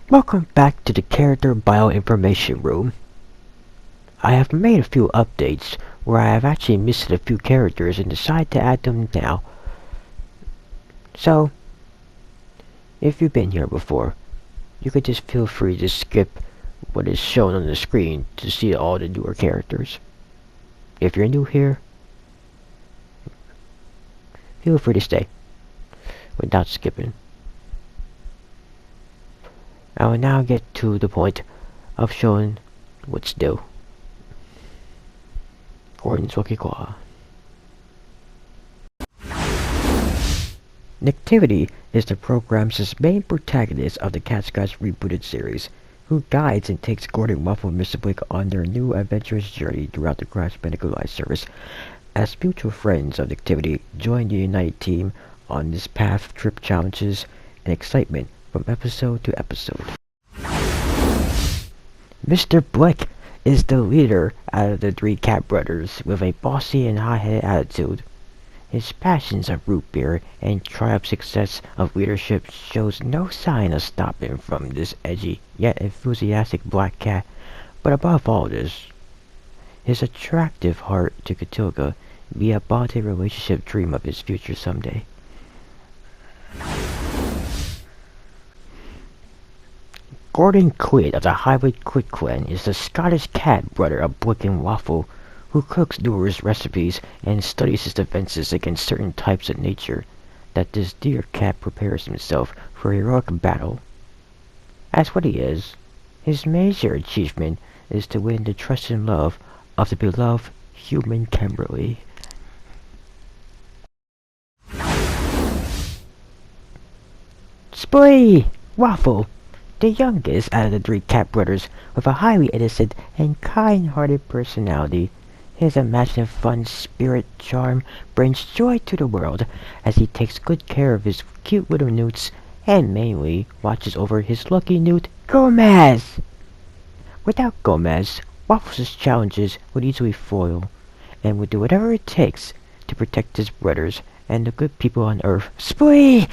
Welcome back to the Character Bioinformation Room. I have made a few updates where I have actually missed a few characters and decided to add them now. So, if you've been here before, you could just feel free to skip what is shown on the screen to see all the newer characters. If you're new here, feel free to stay without skipping. I will now get to the point of showing what's new. Gordon's Wookie Claw. Nickelodeon is the program's main protagonist of the Catscratch rebooted series, who guides and takes Gordon, Waffle, and Mr. Blake on their new adventurous journey throughout the Crash Bandicoot live service. As mutual friends of Nickelodeon join the United team on this path of trip challenges and excitement from episode to episode. Mr. Blake is the leader out of the three Cat brothers with a bossy and hot-headed attitude. His passions of root beer and triumph success of leadership shows no sign of stopping from this edgy yet enthusiastic black cat, but above all this, his attractive heart to Katilka be a bonded relationship dream of his future someday. Gordon Quid of the Highwood Quid clan is the Scottish cat brother of Blake and Waffle, who cooks numerous recipes and studies his defenses against certain types of nature, that this dear cat prepares himself for heroic battle. As what he is, his major achievement is to win the trust and love of the beloved human Kimberly. Spy! Waffle! The youngest out of the three Cat brothers, with a highly innocent and kind-hearted personality. His imaginative fun spirit charm brings joy to the world as he takes good care of his cute little newts and mainly watches over his lucky newt, Gomez. Without Gomez, Waffles' challenges would easily foil and would do whatever it takes to protect his brothers and the good people on Earth. Splee!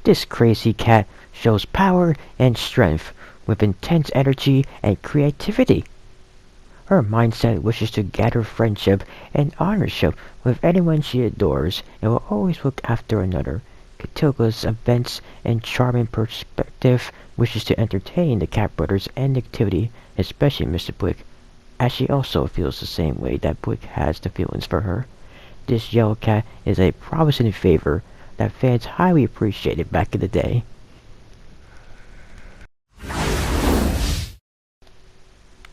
This crazy cat shows power and strength with intense energy and creativity. Her mindset wishes to gather friendship and ownership with anyone she adores and will always look after another. Katilka's events and charming perspective wishes to entertain the Cat brothers and activity, especially Mr. Blake, as she also feels the same way that Blake has the feelings for her. This yellow cat is a promising favor that fans highly appreciated back in the day.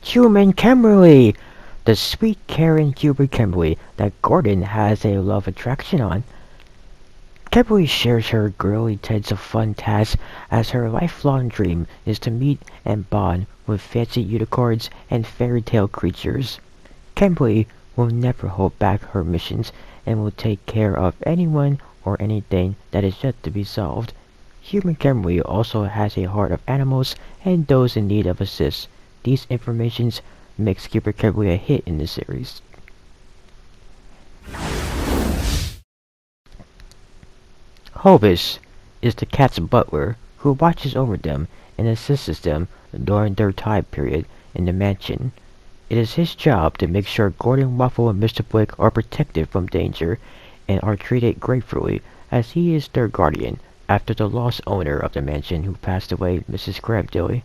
Human Kimberly! The sweet, caring human Kimberly that Gordon has a love attraction on. Kimberly shares her girly tales of fun tasks as her lifelong dream is to meet and bond with fancy unicorns and fairy tale creatures. Kimberly will never hold back her missions and will take care of anyone or anything that is yet to be solved. Human Kimberly also has a heart of animals and those in need of assist. These informations make Skipper Kimberly a hit in the series. Hovis is the cat's butler who watches over them and assists them during their time period in the mansion. It is his job to make sure Gordon, Waffle, and Mr. Blake are protected from danger and are treated gratefully as he is their guardian after the lost owner of the mansion who passed away, Mrs. Crabdilly.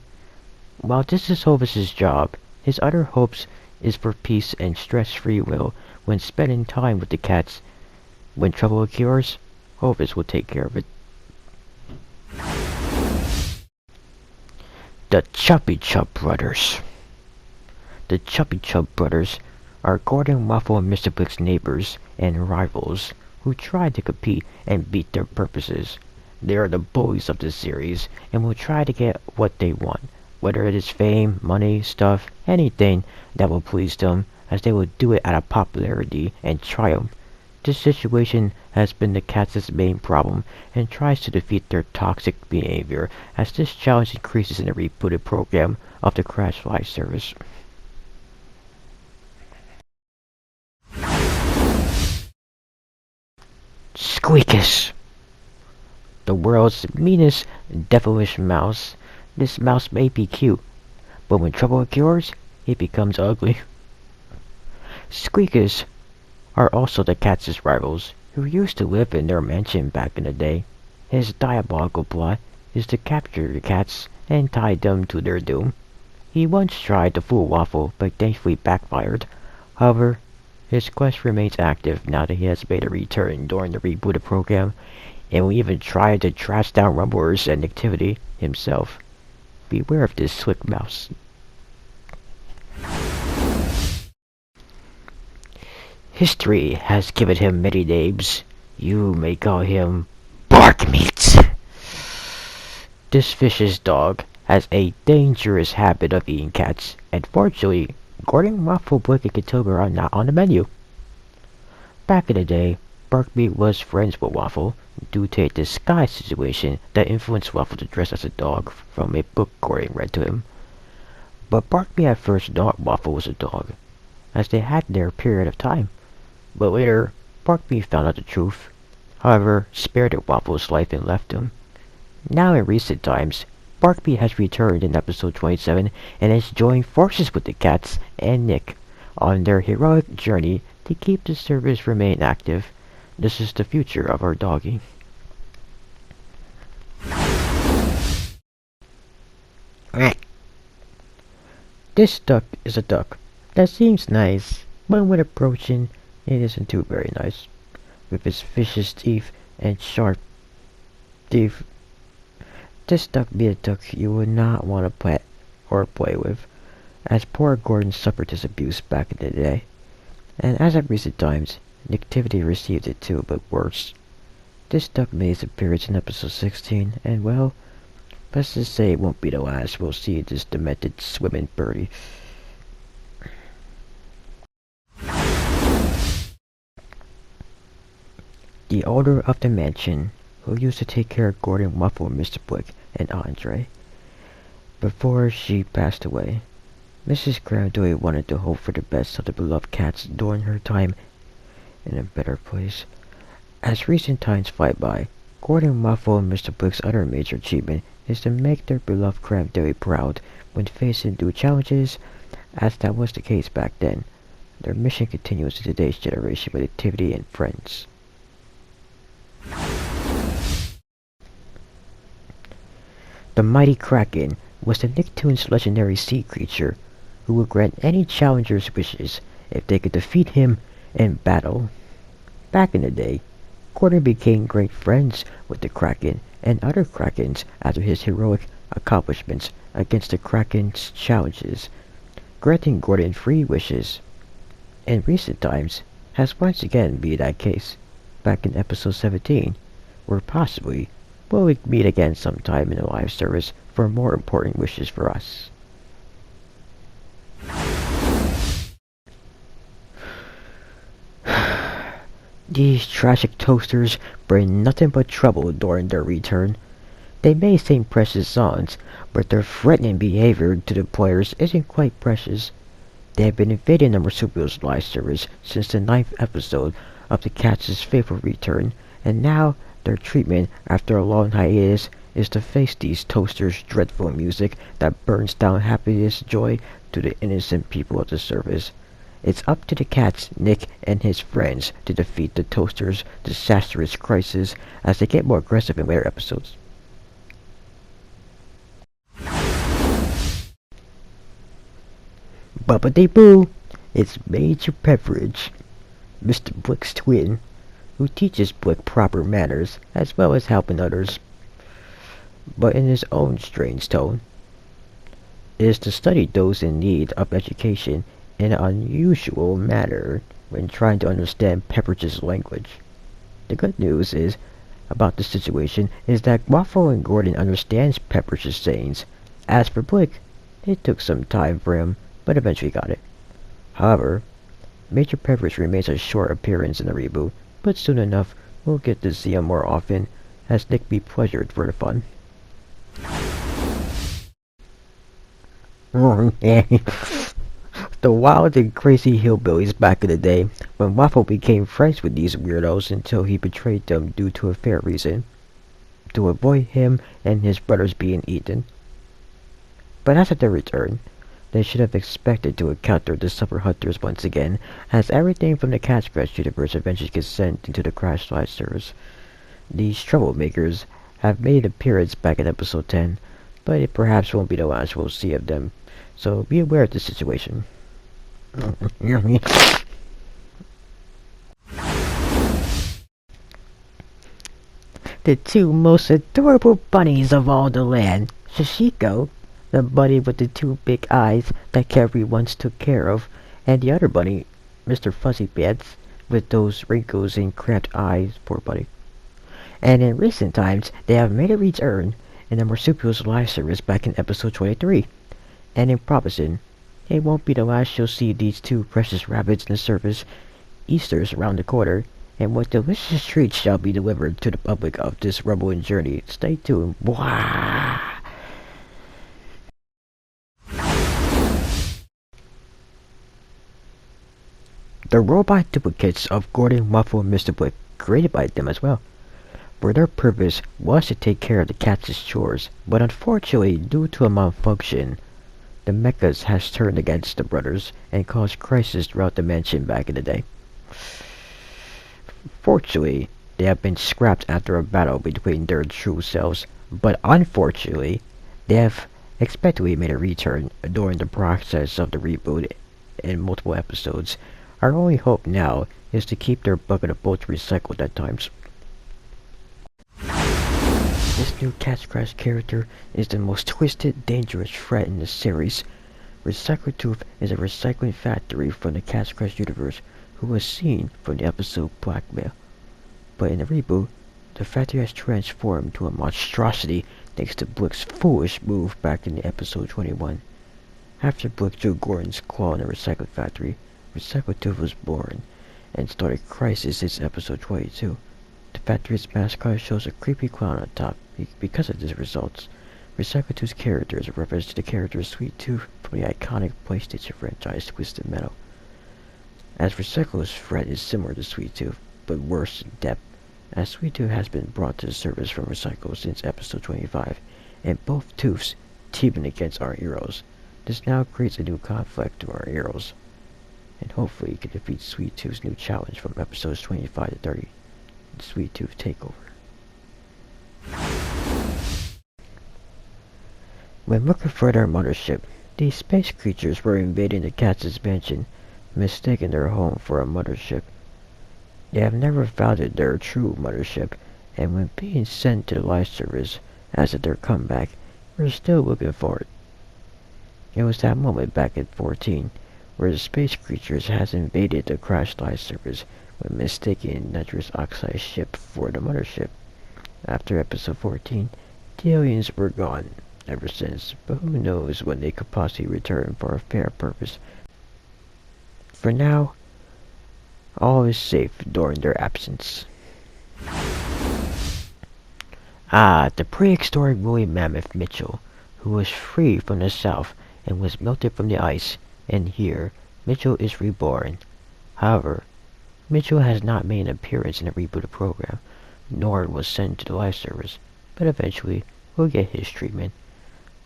While this is Hovis' job, his other hopes is for peace and stress-free will when spending time with the cats. When trouble occurs, Hovis will take care of it. The Chuppy Chub Brothers. The Chuppy Chub Brothers are Gordon, Waffle, and Mr. Blake's neighbors and rivals who try to compete and beat their purposes. They are the bullies of this series and will try to get what they want, whether it is fame, money, stuff, anything that will please them, as they will do it out of popularity and triumph. This situation has been the Cats' main problem and tries to defeat their toxic behavior as this challenge increases in the rebooted program of the Crash Live service. Squeakus, the world's meanest, devilish mouse. This mouse may be cute, but when trouble occurs, it becomes ugly. Squeakers are also the cats' rivals, who used to live in their mansion back in the day. His diabolical plot is to capture the cats and tie them to their doom. He once tried to fool Waffle, but thankfully backfired. However, his quest remains active now that he has made a return during the rebooted program, and will even try to trash down Rumblers and Activity himself. Beware of this slick mouse. History has given him many names. You may call him Bark Meat. This vicious dog has a dangerous habit of eating cats, and fortunately, Gordon, Waffle, Blick, and Katober are not on the menu. Back in the day, Barkmeat was friends with Waffle due to a disguise situation that influenced Waffle to dress as a dog from a book Gordon read to him. But Barkmeat at first thought Waffle was a dog, as they had their period of time. But later, Barkmeat found out the truth. However, spared Waffle's life and left him. Now in recent times, Barkmeat has returned in episode 27 and has joined forces with the cats and Nick on their heroic journey to keep the service remain active. This is the future of our doggy. This duck is a duck that seems nice, but when approaching, it isn't too very nice. With its vicious teeth and sharp teeth, this duck be a duck you would not want to pet or play with, as poor Gordon suffered this abuse back in the day. And as of recent times, Nicktoons received it too, but worse. This duck made its appearance in episode 16, and well, let's just say it won't be the last we'll see this demented swimming birdie. The owner of the mansion, who used to take care of Gordon, Waffle, Mr. Blick, and Andre, before she passed away. Mrs. Grandoy wanted to hope for the best of the beloved cats during her time in a better place. As recent times fly by, Gordon, Waffle, and Mr. Blick's other major achievement is to make their beloved Grandoy proud when facing new challenges, as that was the case back then. Their mission continues to today's generation with Activity and friends. The mighty Kraken was the Nicktoons' legendary sea creature who would grant any challenger's wishes if they could defeat him in battle. Back in the day, Gordon became great friends with the Kraken and other Krakens after his heroic accomplishments against the Kraken's challenges, granting Gordon free wishes. In recent times, has once again been that case, back in episode 17, where possibly we'll meet again sometime in the live service for more important wishes for us. These tragic toasters bring nothing but trouble during their return. They may sing precious songs, but their threatening behavior to the players isn't quite precious. They have been invading the Marsupil's live service since the 9th episode of the Cats' faithful return, and now their treatment after a long hiatus is to face these toasters' dreadful music that burns down happiness joy to the innocent people of the service. It's up to the cats, Nick, and his friends to defeat the toasters' disastrous crisis as they get more aggressive in later episodes. Bubba-dee-boo! It's Major Beverage, Mr. Blick's twin, who teaches Blick proper manners as well as helping others, but in his own strange tone. It is to study those in need of education in an unusual manner when trying to understand Pepperidge's language. The good news is about the situation is that Waffle and Gordon understands Pepperidge's sayings. As for Blick, it took some time for him, but eventually got it. However, Major Pepperidge remains a short appearance in the reboot, but soon enough we'll get to see him more often, as Nick be pleasured for the fun. The wild and crazy hillbillies back in the day, when Waffle became friends with these weirdos until he betrayed them due to a fair reason, to avoid him and his brothers being eaten. But after their return, they should have expected to encounter the Supper Hunters once again, as everything from the Catscratch universe eventually gets sent into the Crash Slide servers. These troublemakers have made an appearance back in episode 10, but it perhaps won't be the last we'll see of them, so be aware of the situation. The two most adorable bunnies of all the land, Shishiko, the bunny with the two big eyes that Carrie once took care of, and the other bunny, Mr. Fuzzy Pants, with those wrinkles and cramped eyes, poor buddy. And in recent times, they have made a return in the Marsupials live service back in episode 23. And in promising, it won't be the last you'll see these two precious rabbits in the service. Easter's around the corner, and what delicious treats shall be delivered to the public of this rumbling journey. Stay tuned. Blah. The robot duplicates of Gordon, Waffle, and Mr. Blick, created by them as well, where their purpose was to take care of the cats' chores, but unfortunately, due to a malfunction, the mechas has turned against the brothers and caused crisis throughout the mansion back in the day. Fortunately, they have been scrapped after a battle between their true selves, but unfortunately, they have expectedly made a return during the process of the reboot in multiple episodes. Our only hope now is to keep their bucket of bolts recycled at times. This new Catscratch character is the most twisted, dangerous threat in the series. Recycletooth is a recycling factory from the Catscratch universe who was seen from the episode Blackmail. But in the reboot, the factory has transformed to a monstrosity thanks to Blick's foolish move back in the episode 21. After Blick drew Gordon's claw in the recycling factory, Recycletooth was born and started crisis in episode 22. The factory's mascot shows a creepy clown on top. Because of these results, Recycletooth's character is a reference to the character Sweet Tooth from the iconic PlayStation franchise Twisted Metal. As Recycle's threat is similar to Sweet Tooth, but worse in depth, as Sweet Tooth has been brought to the service from Recycle since episode 25, and both Tooths teaming against our heroes. This now creates a new conflict to our heroes, and hopefully can defeat Sweet Tooth's new challenge from episodes 25 to 30, the Sweet Tooth Takeover. When looking for their mothership, these space creatures were invading the Cats' mansion, mistaking their home for a mothership. They have never found their true mothership, and when being sent to the live service as of their comeback, we're still looking for it. It was that moment back at 14 where the space creatures has invaded the Crash live service when mistaking nitrous oxide ship for the mothership. After episode 14, the aliens were gone ever since, but who knows when they could possibly return for a fair purpose. For now, all is safe during their absence. The prehistoric woolly mammoth Mitchell, who was free from the south and was melted from the ice, and here, Mitchell is reborn. However, Mitchell has not made an appearance in the rebooted program, nor was sent to the live service, but eventually will get his treatment.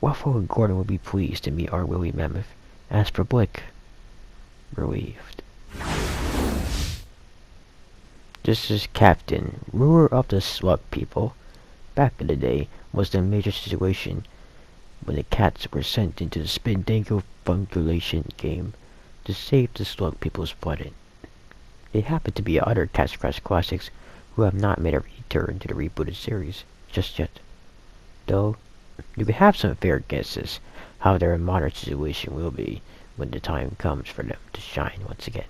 Waffle and Gordon will be pleased to meet our woolly mammoth. As for Blick, relieved. This is Captain, ruler of the slug people. Back in the day was the major situation when the cats were sent into the Spindango Fungulation game to save the slug people's planet. They happen to be other Catscratch classics who have not made a return to the rebooted series just yet. Though, you can have some fair guesses how their modern situation will be when the time comes for them to shine once again.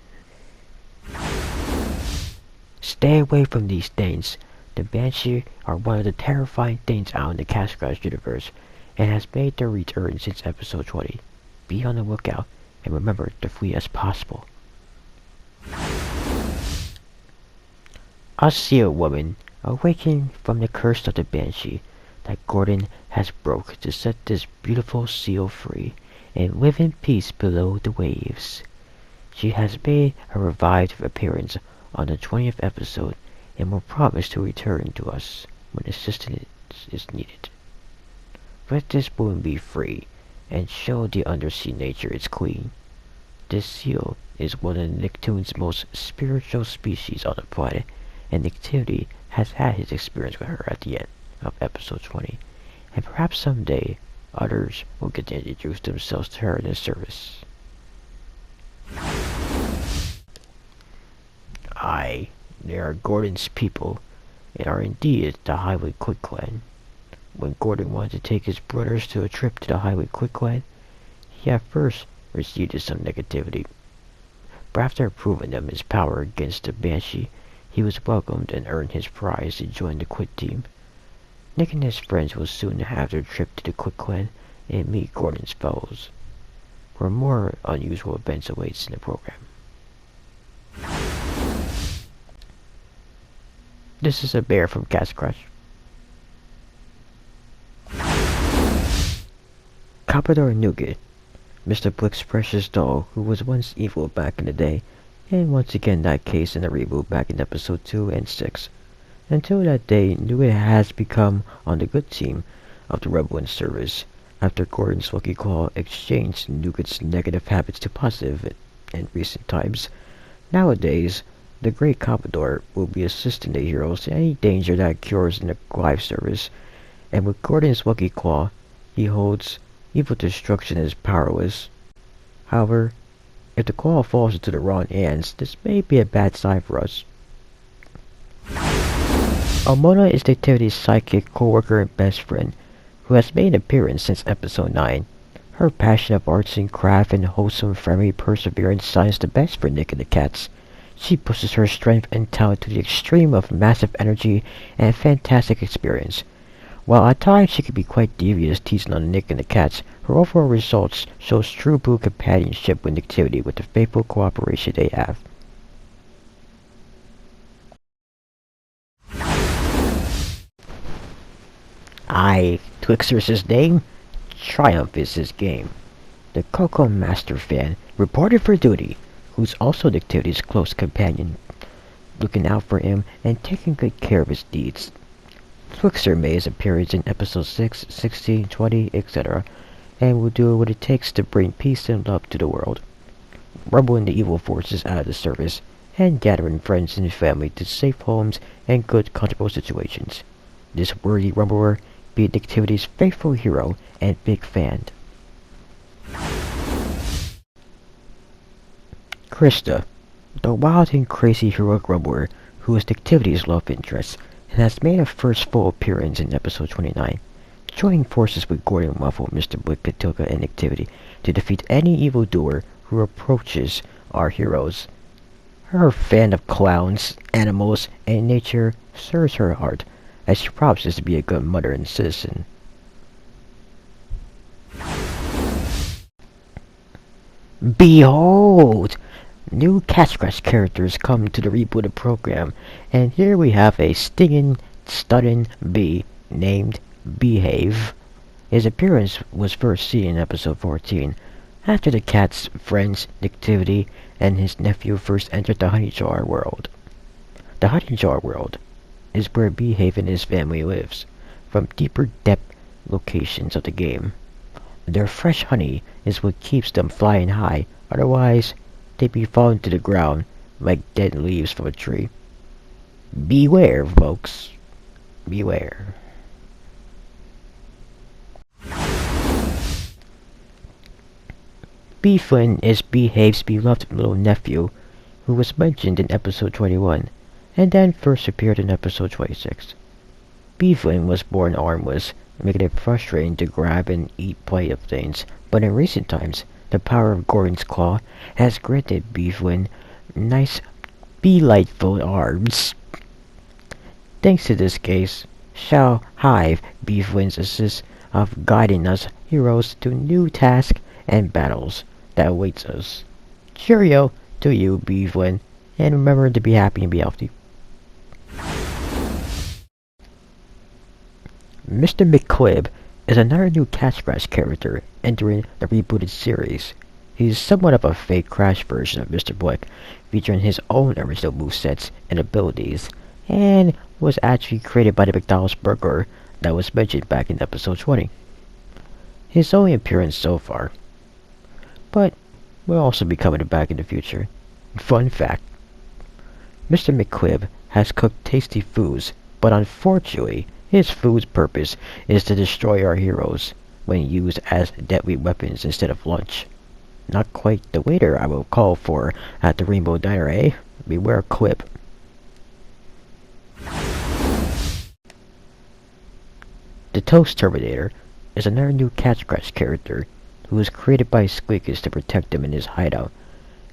Stay away from these things. The Banshee are one of the terrifying things out in the Catscratch universe, and has made their return since episode 20. Be on the lookout, and remember to flee as possible. A seal woman, awakened from the curse of the Banshee that Gordon has broke to set this beautiful seal free, and live in peace below the waves. She has made a revived appearance on the 20th episode and will promise to return to us when assistance is needed. Let this moon be free and show the undersea nature its queen. This seal is one of Nicktoons' most spiritual species on the planet, and Nicktoony has had his experience with her at the end of episode 20, and perhaps someday others will get to introduce themselves to her in this service. Aye, they are Gordon's people, and are indeed the Highway Quick Clan. When Gordon wanted to take his brothers to a trip to the Highway Quick Clan, he at first received some negativity. But after proving them his power against the Banshee, he was welcomed and earned his prize to join the Quick Team. Nick and his friends will soon have their trip to the Quick Clan and meet Gordon's foes, where more unusual events awaits in the program. This is a bear from Catscratch. Commodore Nougat, Mr. Blick's precious doll, who was once evil back in the day, and once again that case in the reboot back in episode 2 and 6. Until that day, Nougat has become on the good team of the Rebel service, after Gordon's Lucky Claw exchanged Nougat's negative habits to positive in recent times. Nowadays, the Great Commodore will be assisting the heroes in any danger that occurs in the live service, and with Gordon's Lucky Claw, he holds evil destruction is powerless. However, if the claw falls into the wrong hands, this may be a bad sign for us. Almona is Nicktoony's psychic co-worker and best friend, who has made an appearance since episode 9. Her passion of arts and craft and wholesome friendly perseverance shines the best for Nick and the cats. She pushes her strength and talent to the extreme of massive energy and fantastic experience. While at times she can be quite devious teasing on Nick and the cats, her overall results shows true blue companionship with Nicktoony with the faithful cooperation they have. Aye, Twixer's his name, Triumph is his game. The Coco Master fan reported for duty, who's also Nicktoony's close companion, looking out for him and taking good care of his needs. Twixer made his appearance in episodes 6, 16, 20, etc., and will do what it takes to bring peace and love to the world, rumbling the evil forces out of the service, and gathering friends and family to safe homes and good comfortable situations. This worthy rumbler be Nicktoony's faithful hero and big fan. Krista, the wild and crazy heroic rumbler who is Nicktoony's love interest, and has made a first full appearance in episode 29, joining forces with Gordon Muffle, Mr. Blick, Katilka, and Nicktoony to defeat any evildoer who approaches our heroes. Her fan of clowns, animals, and nature stirs her heart, as she promises to be a good mother and citizen. Behold! New Catscratch characters come to the rebooted program, and here we have a stinging, stunning bee named Behave. His appearance was first seen in episode 14, after the cat's friends Nicktoony and his nephew first entered the Honey Jar world. The Honey Jar world is where Behave and his family lives, from deeper depth locations of the game. Their fresh honey is what keeps them flying high, otherwise they'd be falling to the ground like dead leaves from a tree. Beware, folks. Beware. Beeflin is Behave's beloved little nephew, who was mentioned in episode 21, and then first appeared in episode 26. Beeflin was born armless, making it frustrating to grab and eat play of things, but in recent times, the power of Gordon's Claw has granted Beeflin nice, delightful arms. Thanks to this case, shall Hive Beeflin's assist of guiding us heroes to new tasks and battles that awaits us. Cheerio to you, Beeflin, and remember to be happy and be healthy. Mr. McQuib is another new Catscratch character entering the rebooted series. He's somewhat of a fake Crash version of Mr. Blick, featuring his own original movesets and abilities, and was actually created by the McDonald's burger that was mentioned back in episode 20. His only appearance so far, but will also be coming back in the future. Fun fact, Mr. McQuib has cooked tasty foods, but unfortunately, his food's purpose is to destroy our heroes when used as deadly weapons instead of lunch. Not quite the waiter I will call for at the Rainbow Diner, eh? Beware Quib. The Toast Terminator is another new Catscratch character who was created by Squeakus to protect him in his hideout,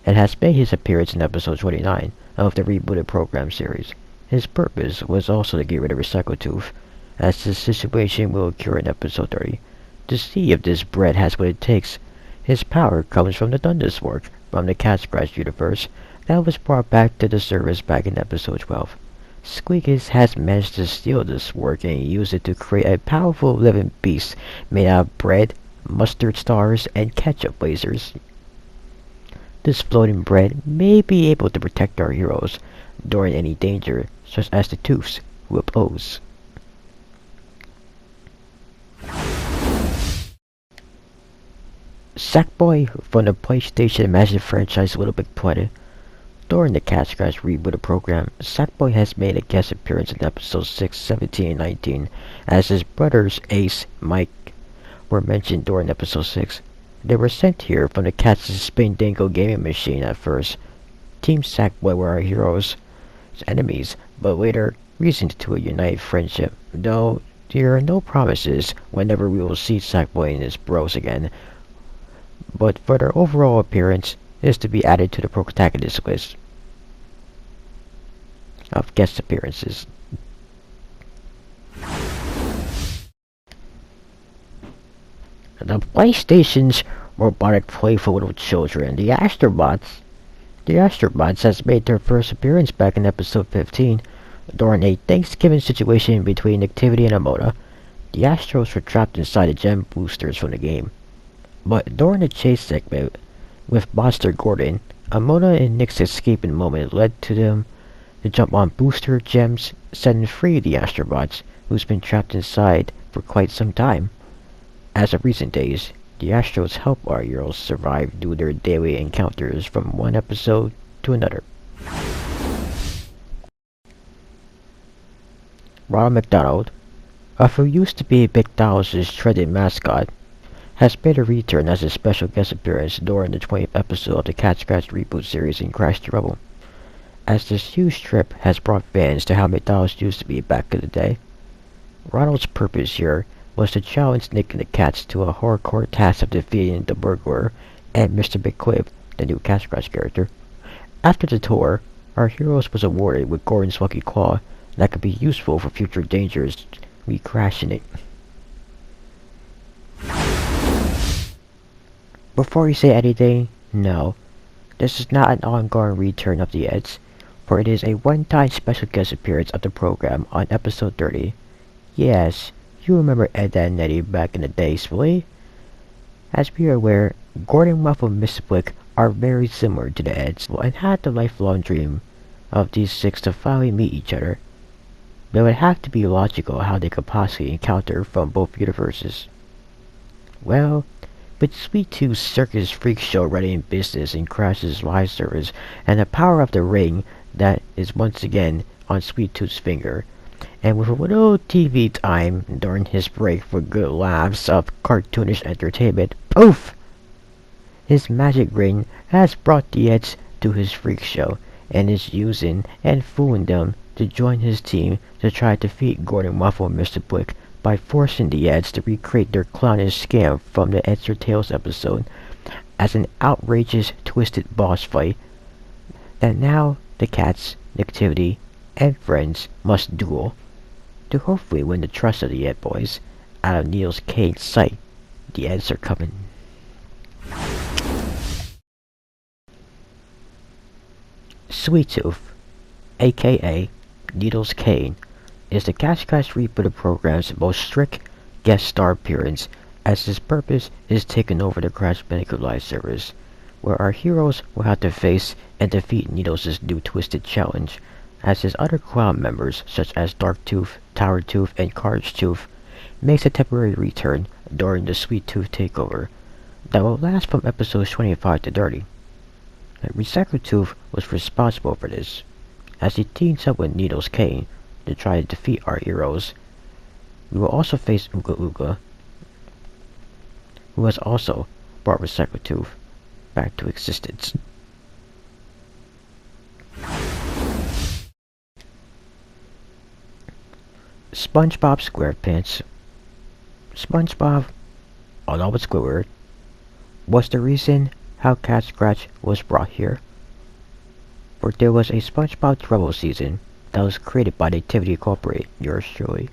and has made his appearance in episode 29 of the rebooted program series. His purpose was also to get rid of Recycle Tooth, as this situation will occur in episode 30. To see if this bread has what it takes, his power comes from the Thunderswork from the Catscratch universe that was brought back to the service back in episode 12. Squeakus has managed to steal this work and use it to create a powerful living beast made out of bread, mustard stars, and ketchup lasers. This floating bread may be able to protect our heroes during any danger, such as the Toofs who oppose. Sackboy from the PlayStation Magic franchise Little Big Planet. During the Catscratch rebooted program, Sackboy has made a guest appearance in episodes 6, 17, and 19, as his brothers Ace, Mike were mentioned during episode 6. They were sent here from the Cats' Spindango gaming machine at first. Team Sackboy were our heroes' enemies, but later reasoned to a united friendship, though there are no promises whenever we will see Sackboy and his bros again, but for their overall appearance is to be added to the protagonist list of guest appearances. The PlayStation's robotic play for little children, the Astrobots. The Astrobots has made their first appearance back in episode 15 during a Thanksgiving situation between Activity and Amona. The Astros were trapped inside the gem boosters from the game. But during the chase segment with Monster Gordon, Amona and Nick's escaping moment led to them to jump on booster gems, setting free the Astrobots, who's been trapped inside for quite some time. As of recent days, the Astros help our heroes survive through their daily encounters from one episode to another. Ronald McDonald, who used to be McDonald's treaded mascot, has made a return as a special guest appearance during the 20th episode of the Catscratch reboot series in Crash the Rebel, as this huge trip has brought fans to how McDonald's used to be back in the day. Ronald's purpose here was to challenge Nick and the Cats to a hardcore task of defeating the burglar and Mr. McQuib, the new Catscratch character. After the tour, our heroes was awarded with Gordon's Lucky Claw that could be useful for future dangers we crash in it. Before you say anything, no, this is not an ongoing return of the Eds, for it is a one-time special guest appearance of the program on episode 30. Yes, you remember Ed and Nettie back in the days, really? As we are aware, Gordon, Ruff, and Mr. Blick are very similar to the Eds, and had the lifelong dream of these six to finally meet each other. But it would have to be logical how they could possibly encounter from both universes. Well, with Sweet Tooth's circus freak show running in business in Crash's live service, and the power of the ring that is once again on Sweet Tooth's finger, and with a little TV time during his break for good laughs of cartoonish entertainment, poof! His magic ring has brought the Eds to his freak show, and is using and fooling them to join his team to try to defeat Gordon, Waffle, and Mr. Blick by forcing the Eds to recreate their clownish scam from the Eds or Tails episode as an outrageous, twisted boss fight that now the Cats, Nicktoons, and friends must duel to hopefully win the trust of the Ed boys. Out of Niels Cage's sight, the Eds are coming. Sweet Tooth, aka Needles Kane, is the Catscratch rebooted program's most strict guest star appearance as his purpose is taking over the Crash Bandicoot Live servers, where our heroes will have to face and defeat Needles' new Twisted challenge, as his other clown members such as Dark Tooth, Tower Tooth, and Carnage Tooth makes a temporary return during the Sweet Tooth takeover that will last from episodes 25 to 30. Recycler Tooth was responsible for this, as he teams up with Needles Kane to try to defeat our heroes. We will also face Ooga Ooga, who has also brought Recycler Tooth back to existence. SpongeBob SquarePants. SpongeBob, along with Squidward, was the reason how Catscratch was brought here. For there was a SpongeBob Trouble season that was created by Nativity Incorporated, yours truly,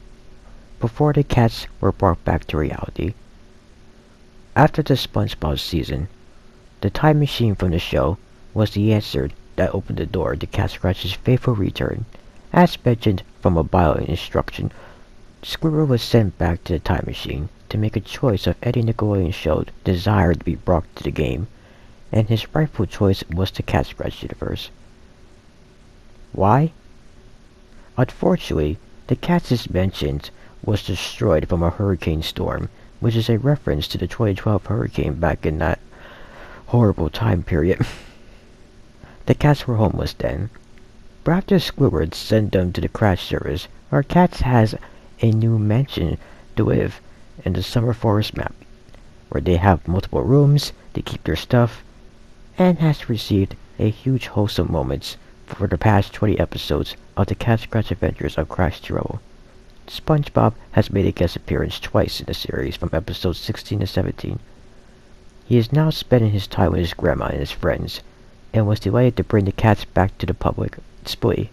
before the cats were brought back to reality. After the SpongeBob season, the time machine from the show was the answer that opened the door to Catscratch's faithful return. As mentioned from a bio instruction, Squidward was sent back to the time machine to make a choice of any Nickelodeon show desired to be brought to the game, and his rightful choice was the Catscratch universe. Why? Unfortunately, the Cats mentioned was destroyed from a hurricane storm, which is a reference to the 2012 hurricane back in that horrible time period. The cats were homeless then. But after Squidward sent them to the Crash service, our cats has a new mansion to live in the Summer Forest map, where they have multiple rooms to keep their stuff, and has received a huge wholesome moments for the past 20 episodes of the Catscratch Adventures of Crash Trouble. SpongeBob has made a guest appearance twice in the series from episodes 16 to 17. He is now spending his time with his grandma and his friends, and was delighted to bring the cats back to the public display.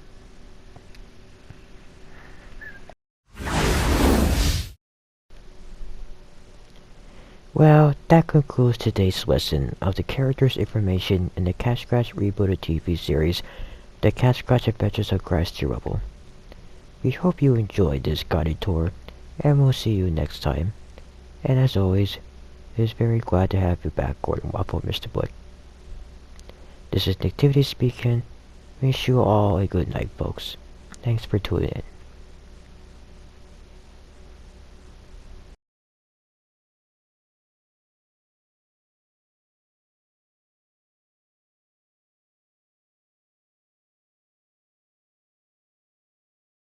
Well, that concludes today's lesson of the characters' information in the Catscratch rebooted TV series, The Catscratch Adventures of Crash Trouble. We hope you enjoyed this guided tour, and we'll see you next time. And as always, it is very glad to have you back, Gordon Waffle, Mr. Blick. This is Nicktoons speaking. Wish you all a good night, folks. Thanks for tuning in.